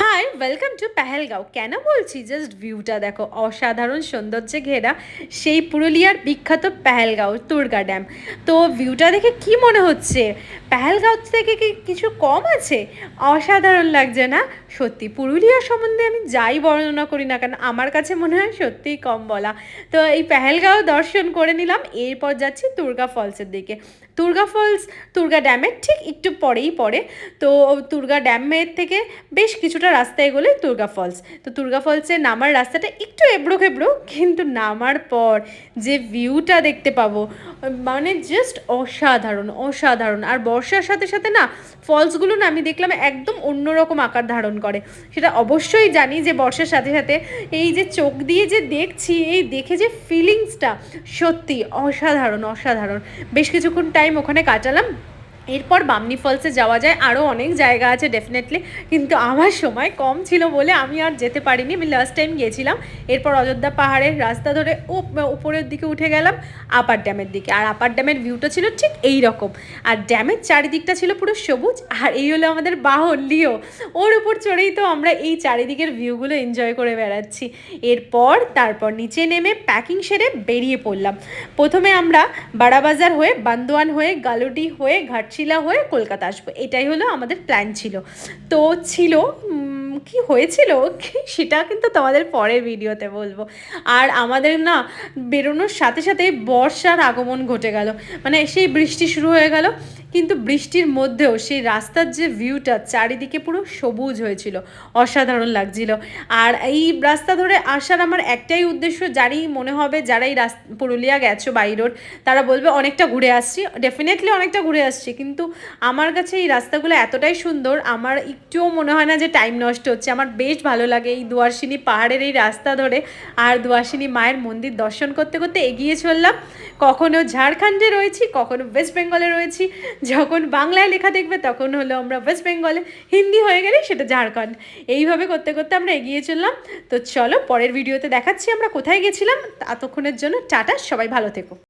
High, welcome to Pahalgam. কেন বলছি, just ভিউটা দেখো, অসাধারণ সৌন্দর্যে ঘেরা সেই পুরুলিয়ার বিখ্যাত পেহেলগাঁও তুর্গা ড্যাম। তো ভিউটা দেখে কি মনে হচ্ছে, পেহেলগাঁও থেকে কি কিছু কম আছে? অসাধারণ লাগছে না? সত্যি পুরুলিয়া সম্বন্ধে আমি যাই বর্ণনা করি না কেন, আমার কাছে মনে হয় সত্যিই কম বলা। তো এই পেহেলগাঁও দর্শন করে নিলাম, এরপর যাচ্ছি তুর্গা ফলসের দিকে। তুর্গা ফলস তুর্গা ড্যামের ঠিক একটু পরেই পড়ে। তো তুর্গা ড্যামের থেকে বেশ কিছুটা রাস্তা এগোলে তুর্গা ফলস। তো তুর্গা ফলসে নামার রাস্তাটা একটু এবড়ো খেবড়ো, কিন্তু নামার পর যে ভিউটা দেখতে পাবো, মানে জাস্ট অসাধারণ অসাধারণ। আর বর্ষার সাথে সাথে না, ফলসগুলো না আমি দেখলাম একদম অন্যরকম আকার ধারণ করে। সেটা অবশ্যই জানি যে বর্ষার সাথে সাথে এই যে চোখ দিয়ে যে দেখছি, এই দেখে যে ফিলিংসটা সত্যি অসাধারণ অসাধারণ। বেশ কিছুক্ষণ টাইম ওখানে কাটালাম। এরপর বামনি ফলসে যাওয়া যায়, আরও অনেক জায়গা আছে ডেফিনেটলি, কিন্তু আমার সময় কম ছিল বলে আমি আর যেতে পারিনি। আমি লাস্ট টাইম গিয়েছিলাম। এরপর অযোধ্যা পাহাড়ের রাস্তা ধরে উপরের দিকে উঠে গেলাম আপার ড্যামের দিকে। আর আপার ড্যামের ভিউটা ছিল ঠিক এই রকম। আর ড্যামের চারিদিকটা ছিল পুরো সবুজ। আর এই হলো আমাদের বাহন লিও, ওর উপর চড়েই তো আমরা এই চারিদিকের ভিউগুলো এনজয় করে বেড়াচ্ছি। তারপর নিচে নেমে প্যাকিং সেরে বেরিয়ে পড়লাম। প্রথমে আমরা বাড়াবাজার হয়ে, বান্দোয়ান হয়ে, গালুডি হয়ে, ঘাটশিলা হয়ে কলকাতা আসবো, এটাই হলো আমাদের প্ল্যান ছিল। তো ছিল কি হয়েছিল সেটা কিন্তু তোমাদের পরের ভিডিওতে বলবো। আর আমাদের না বেরোনোর সাথে সাথে বর্ষার আগমন ঘটে গেল, মানে সেই বৃষ্টি শুরু হয়ে গেল। কিন্তু বৃষ্টির মধ্যেও সেই রাস্তার যে ভিউটা, চারিদিকে পুরো সবুজ হয়েছিল, অসাধারণ লাগছিল। আর এই রাস্তা ধরে আসার আমার একটাই উদ্দেশ্য, যারই মনে হবে যারা এই পুরুলিয়া গেছো বাই রোড, তারা বলবে অনেকটা ঘুরে আসছি। ডেফিনেটলি অনেকটা ঘুরে আসছি, কিন্তু আমার কাছে এই রাস্তাগুলো এতটাই সুন্দর, আমার একটুও মনে হয় না যে টাইম নষ্ট হচ্ছে। আমার বেশ ভালো লাগে এই দুয়ারসিনি পাহাড়ের এই রাস্তা ধরে। আর দুয়ারসিনি মায়ের মন্দির দর্শন করতে করতে এগিয়ে চললাম। কখনো ঝাড়খণ্ডে রয়েছি, কখনো ওয়েস্ট বেঙ্গলে রয়েছি। যখন বাংলায় লেখা দেখবে তখন হলো আমরা ওয়েস্ট বেঙ্গলে, হিন্দি হয়ে গেলে সেটা ঝাড়খণ্ড। এইভাবে করতে করতে আমরা এগিয়ে চললাম। তো চলো পরের ভিডিওতে দেখাচ্ছি আমরা কোথায় গেছিলাম। ততক্ষণের জন্য টাটা, সবাই ভালো থেকো।